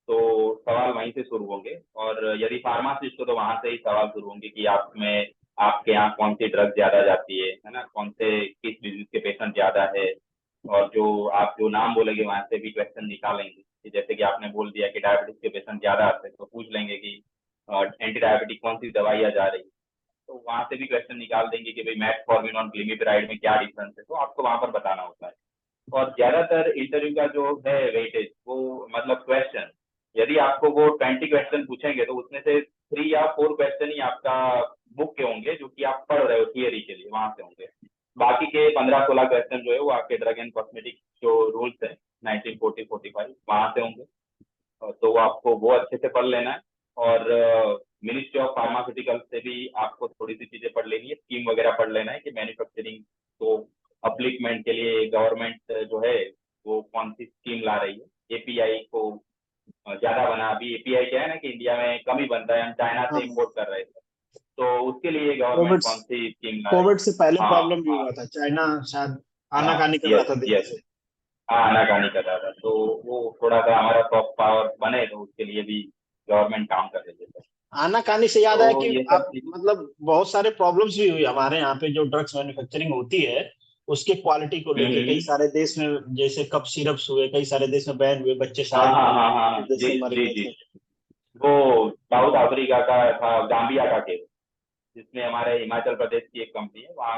तो सवाल वहीं से शुरू होंगे, और यदि फार्मासिस्ट हो तो वहां से ही सवाल शुरू होंगे कि आप में आपके यहाँ कौन सी ड्रग ज्यादा जाती है ना, कौन से किस डिजीज के पेशेंट ज्यादा है, और जो आप जो नाम बोलेंगे वहां से भी क्वेश्चन निकालेंगे, कि जैसे कि आपने बोल दिया कि डायबिटीज के पेशेंट ज्यादा आते हैं, तो पूछ लेंगे कि एंटी डायबिटिक कौन सी दवाइयाँ जा रही है, तो वहां से भी क्वेश्चन निकाल देंगे कि भाई मेटफॉर्मिन और ग्लिमिपिराइड में क्या डिफरेंस है, तो आपको वहां पर बताना होता है। और ज्यादातर इंटरव्यू का जो है वेटेज वो मतलब क्वेश्चन, यदि आपको वो 20 क्वेश्चन पूछेंगे तो उसमें से 3 या 4 क्वेश्चन ही आपका बुक के होंगे, जो कि आप पढ़ रहे हो थियरी के लिए, वहां से होंगे। बाकी के 15-16 क्वेश्चन जो है वो आपके ड्रग एंड कॉस्मेटिक जो रूल्स है 1940-45 वहां से होंगे, तो वो आपको वो अच्छे से पढ़ लेना है। और मिनिस्ट्री ऑफ फार्मास्यूटिकल से भी आपको थोड़ी सी चीजें पढ़ लेनी है, स्कीम वगैरह पढ़ लेना है कि मैन्युफैक्चरिंग को अपलिकमेंट के लिए गवर्नमेंट जो है वो कौन सी स्कीम ला रही है, एपीआई को ज्यादा बना, अभी एपीआई क्या है ना कि इंडिया में कम ही बनता है, हम चाइना है? से हाँ। इम्पोर्ट कर रहे थे, तो उसके लिए गवर्नमेंट कोविड कौन सी स्कीम ला रही कोविड है। से पहले हाँ प्रॉब्लम भी हाँ हुआ था, चाइना शायद हाँ, आनाकानी कर रहा यस था देश यस, से। हाँ आनाकानी कर रहा था, तो वो थोड़ा सा हमारा सॉफ्ट पावर बने तो उसके लिए भी गवर्नमेंट काम कर रही है। आनाकानी से याद आया तो कि ये सब आप चीज, मतलब बहुत सारे प्रॉब्लम्स भी हुई हमारे यहाँ पे, जो ड्रग्स मैन्युफैक्चरिंग होती है उसके क्वालिटी को लेके कई हम्म, सारे देश में, जैसे कप सिरप्स हुए, कई सारे देश में बैन हुए, बच्चे हाँ शायद हाँ हाँ हाँ, इधर जी से मर जी गए जी, थे। वो साउथ अफ्रीका का था, गाम्बिया का केस, जिसमें हमारे हिमाचल प्रदेश की एक कंपनी है वहाँ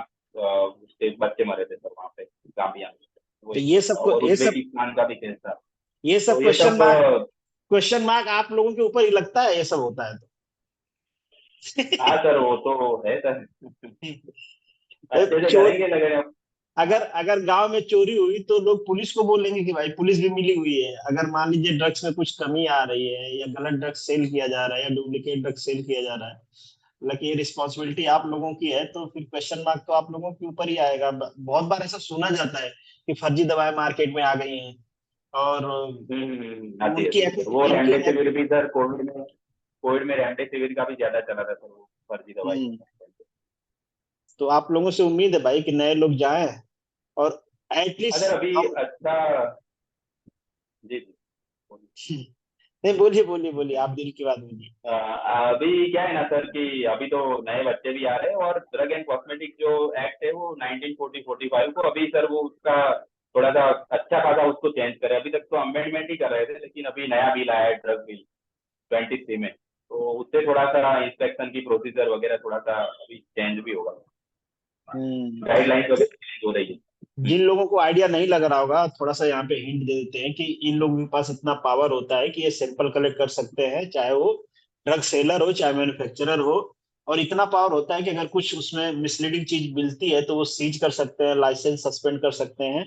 उसके बच्चे मरे थे सर वहाँ पे, गाम्बिया में, तो वही केस था, और ये सब उज्बेकिस्तान का भी केस था। ये सब तो ये सब क्वेश्चन मार्क आप लोगों के ऊपर ही लगता है, ये सब होता है तो। हाँ सर, वो तो है सर। अच्छे से चोर करेंगे लग रहे हैं। अगर अगर गांव में चोरी हुई तो लोग पुलिस को बोलेंगे कि भाई पुलिस भी मिली हुई है। अगर मान लीजिए ड्रग्स में कुछ कमी आ रही है या गलत ड्रग्स सेल किया जा रहा है या डुप्लीकेट ड्रग्स सेल किया जा रहा है, हालांकि ये रिस्पॉन्सिबिलिटी आप लोगों की है, तो फिर क्वेश्चन मार्क तो आप लोगों के ऊपर ही आएगा। बहुत बार ऐसा सुना जाता है कि फर्जी दवाएं मार्केट में आ गई हैं और आती उनकी है सर। वो इनकी रेमडेसिविर भी सर, कोविड में रेमडेसिविर का भी ज्यादा चला था सर, वो फर्जी दवाई। हम्म, तो आप लोगों से उम्मीद है भाई कि नए लोग जाएं और अगर एटलीस्ट अभी हम। अच्छा। जी जी। नहीं, बोलिए बोलिए बोलिए, आप दिल की बात बोलिए। अभी क्या है ना सर कि अभी तो नए बच्चे भी आ रहे हैं, और ड्रग एंड कॉस्मेटिक जो एक्ट है वो 1940-45 को अभी सर वो उसका थोड़ा सा अच्छा खासा उसको चेंज करे। अभी तक तो अमेंडमेंट ही कर रहे थे, लेकिन अभी नया बिल आया है ड्रग बिल 23 में, तो उससे थोड़ा सा इंस्पेक्शन की प्रोसीजर वगैरह थोड़ा सा अभी चेंज भी होगा। हम्म। गाइडलाइंस वगैरह चेंज हो रही है। जिन लोगों को आइडिया नहीं लग रहा होगा, थोड़ा सा यहाँ पे हिंट दे देते हैं कि इन लोगों के पास इतना पावर होता है कि ये सैंपल कलेक्ट कर सकते हैं, चाहे वो ड्रग सेलर हो चाहे मैन्युफैक्चरर हो। और इतना पावर होता है कि अगर कुछ उसमें मिसलीडिंग चीज मिलती है तो वो सीज कर सकते हैं, लाइसेंस सस्पेंड कर सकते हैं।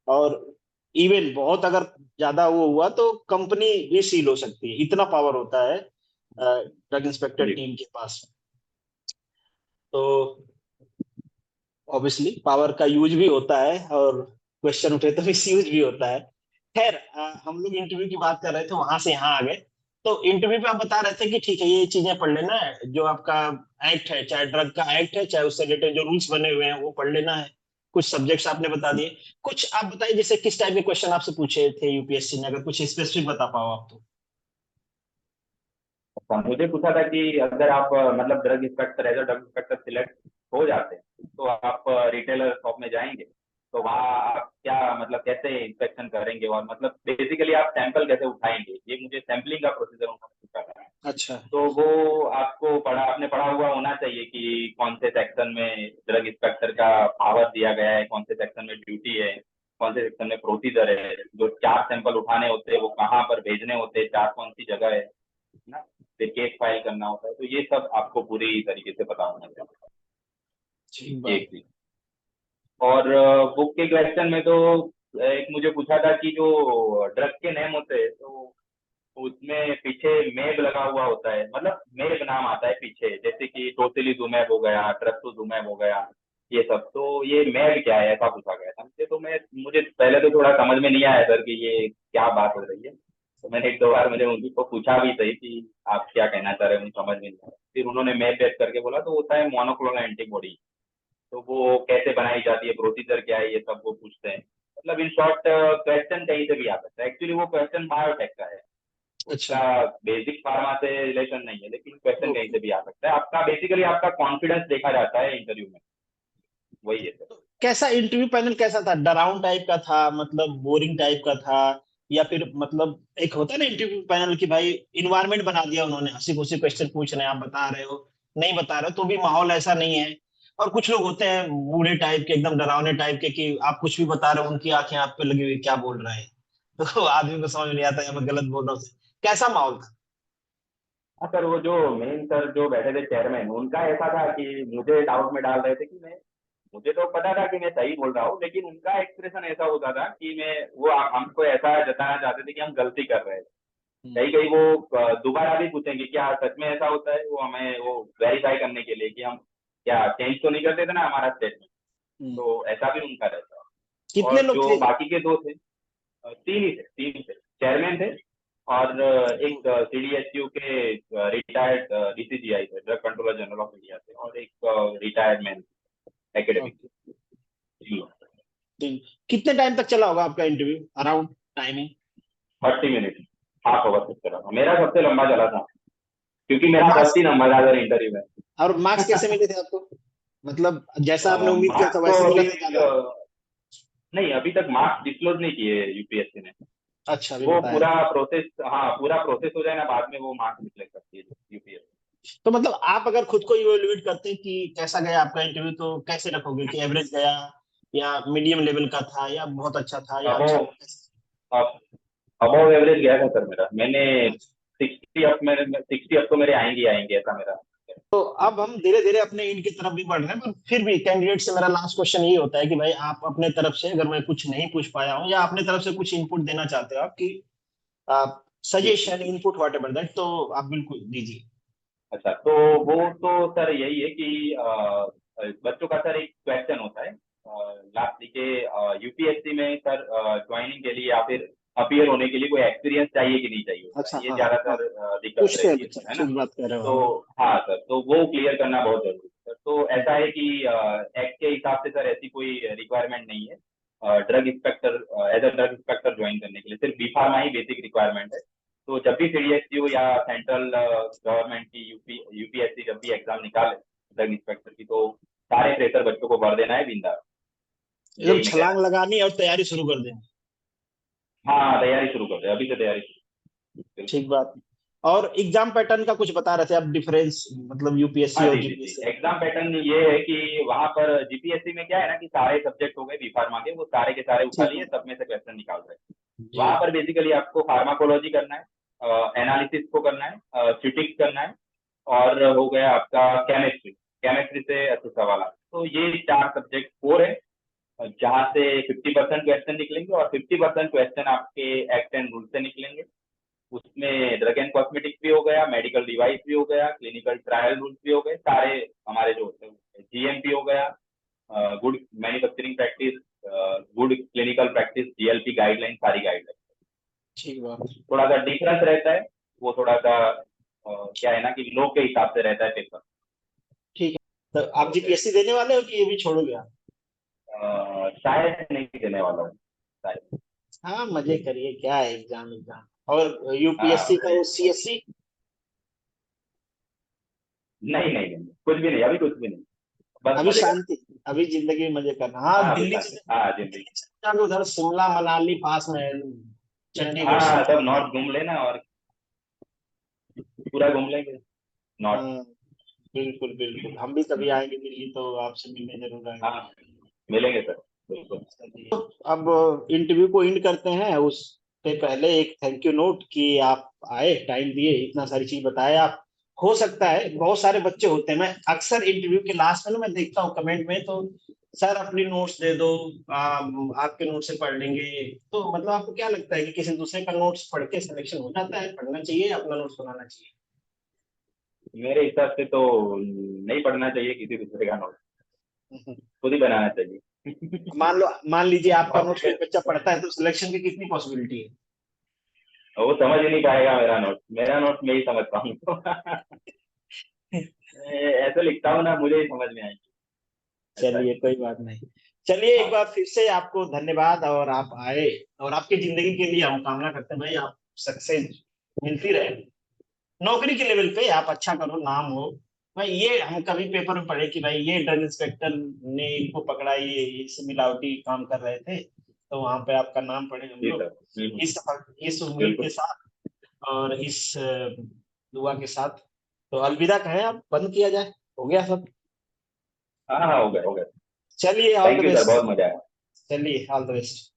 और इवन बहुत अगर ज्यादा वो हुआ तो कंपनी भी सील हो सकती है, इतना पावर होता है ड्रग इंस्पेक्टर जी टीम के पास। तो ऑब्वियसली पावर का यूज भी होता है और क्वेश्चन उठे तो मिस यूज भी होता है। खैर, हम लोग इंटरव्यू की बात कर रहे थे, वहां से यहाँ आ गए। तो इंटरव्यू पे आप बता रहे थे कि ठीक है ये चीजें पढ़ लेना है, जो आपका एक्ट है, चाहे ड्रग का एक्ट है चाहे उससे रिलेटेड जो रूल्स बने हुए हैं वो पढ़ लेना है। कुछ सब्जेक्ट्स आपने बता दिए। कुछ आप बताइए जैसे किस टाइप के क्वेश्चन आपसे पूछे थे यूपीएससी ने, अगर कुछ स्पेसिफिक बता पाओ आप तो। अच्छा, मुझे पूछा था कि अगर आप मतलब drug inspector as a drug inspector select हो जाते हैं तो आप रिटेलर शॉप में जाएंगे, तो वहाँ आप क्या मतलब कैसे इंस्पेक्शन करेंगे, और मतलब बेसिकली आप सैंपल कैसे उठाएंगे, ये मुझे सैंपलिंग का प्रोसीजर उन्होंने पूछा था। अच्छा। तो वो आपने पढ़ा हुआ होना चाहिए कि कौन से सेक्शन में ड्रग इंस्पेक्टर का पावर दिया गया है, कौन से सेक्शन में ड्यूटी है, कौन से सेक्शन में प्रोसीजर है, जो 4 सैंपल उठाने होते हैं वो कहाँ पर भेजने होते हैं, 4 कौन सी जगह है ना, फिर केस फाइल करना होता है, तो ये सब आपको पूरी तरीके से पता होना चाहिए। ठीक ये बात। एक चीज। और बुक के क्वेश्चन में तो एक मुझे पूछा था कि जो ड्रग के नेम होते हैं तो उसमें पीछे मेब लगा हुआ होता है, मतलब मेब नाम आता है पीछे, जैसे कि टोसिलीजुमैब हो गया, ट्रस्टोजुमैब हो गया, ये सब। तो ये मेब क्या है ऐसा पूछा गया था मुझे, तो मुझे पहले तो थोड़ा समझ में नहीं आया सर कि ये क्या बात हो रही है। तो मैंने 1-2 बार मुझे उनको पूछा भी सही कि आप क्या कहना चाह रहे हो, मुझे समझ में नहीं आया। फिर उन्होंने मेब वेब करके बोला, तो होता है मोनोक्लोनल एंटीबॉडी, तो वो कैसे बनाई जाती है, प्रोसीजर क्या है, ये सब वो पूछते हैं। मतलब इन शॉर्ट क्वेश्चन कहीं से भी आ सकता है। एक्चुअली वो क्वेश्चन बायोटेक का है, अच्छा। उसका बेसिक फार्मा से रिलेशन नहीं है, लेकिन क्वेश्चन कहीं ओके। से भी आ सकता है। आपका बेसिकली आपका कॉन्फिडेंस देखा जाता है इंटरव्यू में, वही है सर। कैसा इंटरव्यू पैनल कैसा था? डराउन टाइप का था, मतलब बोरिंग टाइप का था, या फिर मतलब एक होता है ना इंटरव्यू पैनल की भाई इन्वायरमेंट बना दिया उन्होंने, हंसी खुशी क्वेश्चन पूछ रहे हैं, आप बता रहे हो, नहीं बता रहे हो तो भी माहौल ऐसा नहीं है। और कुछ लोग होते हैं बूढ़े टाइप के, एकदम डरावने टाइप के, कि आप कुछ भी बता रहे हो उनकी आंखें आप पे लगी हुई, क्या बोल रहे हैं। तो आदमी को समझ नहीं आता है मैं गलत बोल रहा हूँ। कैसा माहौल था? हाँ सर, वो जो मेन सर जो बैठे थे चेयरमैन, उनका ऐसा था कि मुझे डाउट में डाल रहे थे कि मैं, मुझे तो पता था कि मैं सही बोल रहा हूँ, लेकिन उनका एक्सप्रेशन ऐसा होता था कि मैं, वो हमको ऐसा जताना चाहते थे कि हम गलती कर रहे हैं। हम्म। कहीं कहीं वो दोबारा भी पूछेंगे क्या सच में ऐसा होता है, वो हमें वो वेरीफाई करने के लिए कि हम क्या चेंज तो नहीं कर देते ना हमारा स्टेटमेंट। हम्म। तो ऐसा भी उनका रहता। कितने और लोग जो थे? बाकी के 2 थे, 3 ही थे, चेयरमैन थे, और एक सीडीएसयू के रिटायर्ड डीसीजीआई थे, drug controller general of India थे, और एक रिटायर्ड मैन एकेडमिक। ओके। कितने टाइम तक चला होगा आपका interview, around timing? 30 minute, half over तक चला था। मेरा सबसे लंबा चला था, क्योंकि और मेरा मार्क्स? 10 ही नंबर था सर इंटरव्यू में। और मार्क्स कैसे मिले थे आपको? मतलब जैसा आपने उम्मीद किया था मार्क्स तो वैसे मिला अभी था ज्यादा? नहीं, अभी तक मार्क्स डिस्क्लोज नहीं किए यूपीएससी ने। अच्छा, अभी वो बताया पूरा नहीं। प्रोसेस, हाँ पूरा प्रोसेस हो जाए ना, बाद में वो मार्क्स डिक्लेयर करती है यूपीएससी। तो मतलब आप अगर खुद को इवेलुएट करते हैं कि कैसा गया आपका इंटरव्यू, तो कैसे रखोगे कि एवरेज गया, या मीडियम लेवल का था, या बहुत अच्छा था, या अबो अच्छा? अबव एवरेज गया था सर मेरा, मैंने अच्छा। 60 अप, मेरे 60 अप तो मेरे आएंगे ही आएंगे ऐसा मेरा। तो अब हम धीरे धीरे अपने इन की तरफ भी बढ़ रहे हैं, पर फिर भी कैंडिडेट से मेरा लास्ट क्वेश्चन ये होता है कि भाई आप अपने तरफ से, अगर मैं कुछ नहीं पूछ पाया हूँ या अपने तरफ से कुछ इनपुट देना चाहते हो, आपकी आप ji. Suggestion input whatever that, तो आप बिल्कुल दीजिए। अच्छा, तो वो तो सर यही है कि बच्चों का सर एक क्वेश्चन होता है लास्ट के यूपीएससी में सर ज्वाइनिंग के लिए या फिर अपीयर होने के लिए कोई एक्सपीरियंस चाहिए कि नहीं चाहिए होता अच्छा, है, ये हाँ हाँ, ज्यादातर दिक्कत पूछते हैं रहती है बच्चे, सर, है ना। ठीक बात कह रहे हो तो हाँ। हाँ सर, तो वो क्लियर करना बहुत जरूरी है सर। तो हम्म, ऐसा है कि एक्ट के हिसाब से सर ऐसी कोई रिक्वायरमेंट नहीं है drug inspector, as a drug inspector join करने के लिए सिर्फ बी फार्मा ही बेसिक रिक्वायरमेंट है। तो जब भी सीडीएसयू या सेंट्रल गवर्नमेंट की यूपीएससी जब भी एग्जाम निकाले ड्रग इंस्पेक्टर की, तो सारे प्रेशर बच्चों को भर देना है बिंदास, एकदम यही मैं कहना छलांग लगानी और तैयारी शुरू कर देनी। हाँ, तैयारी शुरू कर दे, अभी से तैयारी शुरू, बिल्कुल। ठीक बात। और एग्जाम पैटर्न का कुछ बता रहे थे आप, डिफरेंस मतलब यूपीएससी हाँ और जी जी जी, जीपीएससी। एग्जाम पैटर्न ये है कि वहां पर जीपीएससी में क्या है ना कि सारे सब्जेक्ट हो गए बी फार्मा के, वो सारे के सारे उठा ठीक लिए, है सब में से क्वेश्चन निकाल रहे हैं। जी। वहां पर बेसिकली आपको फार्माकोलॉजी करना है, एनालिसिस को करना है, स्टैटिस्टिक्स करना है, और हो गया आपका केमिस्ट्री, केमिस्ट्री से अच्छे सवाल आते हैं। तो ये चार सब्जेक्ट कोर है, जहाँ से 50% क्वेश्चन निकलेंगे और 50% क्वेश्चन आपके एक्ट एंड रूल से निकलेंगे। उसमें ड्रग एंड कॉस्मेटिक्स भी हो गया, मेडिकल डिवाइस भी हो गया, क्लिनिकल ट्रायल रूल्स भी हो गए सारे हमारे जो होते हैं, जीएमपी हो गया, good manufacturing practice, good clinical practice, GLP guideline, सारी गाइडलाइन। ठीक बात। थोड़ा सा डिफरेंस रहता है, वो थोड़ा सा क्या है ना कि लोग के हिसाब से रहता है पेपर। ठीक है, तो आप जीपीएससी देने वाले हो कि ये भी छोड़ोगे आप? शायद नहीं देने वाला हूँ, शायद। हाँ मजे करिए, क्या है एग्जाम एग्जाम। और हाँ यूपीएससी का वही वो तो। सीएससी? नहीं नहीं नहीं, कुछ भी नहीं, अभी कुछ भी नहीं, बस अभी मजे कर। शांति, अभी जिंदगी में मजे करना। हाँ हाँ अभी दिल्ली से, शांति, हाँ जिंदगी। दिल्ली से जाके उधर शिमला मनाली पास में है, चंडीगढ़ हाँ शिमला। सब नॉर्थ घूम लेना और पूरा घूम लेंगे नॉर्थ। हाँ बिल्कुल बिल्कुल, हम भी कभी आएंगे दिल्ली तो आपसे मिलने जरूर आएंगे। हाँ मिलेंगे सर, बिल्कुल। चलिए, अब इंटरव्यू को एंड करते हैं। उससे पहले एक थैंक यू नोट कि आप आए, टाइम दिए, इतना सारी चीज बताए आप। हो सकता है बहुत सारे बच्चे होते हैं, मैं अक्सर इंटरव्यू के लास्ट में ना मैं देखता हूँ कमेंट में, तो सर अपनी नोट्स दे दो, आपके नोट से पढ़ लेंगे। तो मतलब आपको क्या लगता है कि किसी दूसरे का नोट्स पढ़ के सिलेक्शन हो जाता है, पढ़ना चाहिए या अपना नोट्स बनाना चाहिए? मेरे हिसाब से तो नहीं पढ़ना चाहिए किसी दूसरे का नोट, खुद ही बनाना चाहिए। मान लीजिए आपका और नोट्स कोई बच्चा पढ़ता है, तो सिलेक्शन की कितनी पॉसिबिलिटी है? वो समझ ही नहीं पाएगा मेरा नोट, मेरा नोट मैं ही समझ पाऊंगा। ऐसे लिखता हूँ ना, मुझे ही समझ में आएगी, ऐसा है। चलिए कोई बात नहीं। चलिए एक हाँ बार फिर से आपको धन्यवाद, और आप आए, और आपकी जिंदगी के लिए हम कामना करते हैं भाई आप सक्सेस मिलती रहे, नौकरी के लेवल पे आप अच्छा करो, नाम हो। भाई ये हम कभी पेपर में पढ़े कि भाई ये ड्रग इंस्पेक्टर ने इनको पकड़ा, ये इस मिलावटी काम कर रहे थे, तो वहां पे आपका नाम पढ़े हम जी लोग। सर। इस उम्मीद के बिल्कुल। साथ और इस दुआ के साथ, तो अलविदा कहें, आप बंद किया जाए, हो गया सब। हाँ हाँ हो गया हो गया। चलिए all the thank you sir, best. बहुत मजा आया। चलिए ऑल द बेस्ट।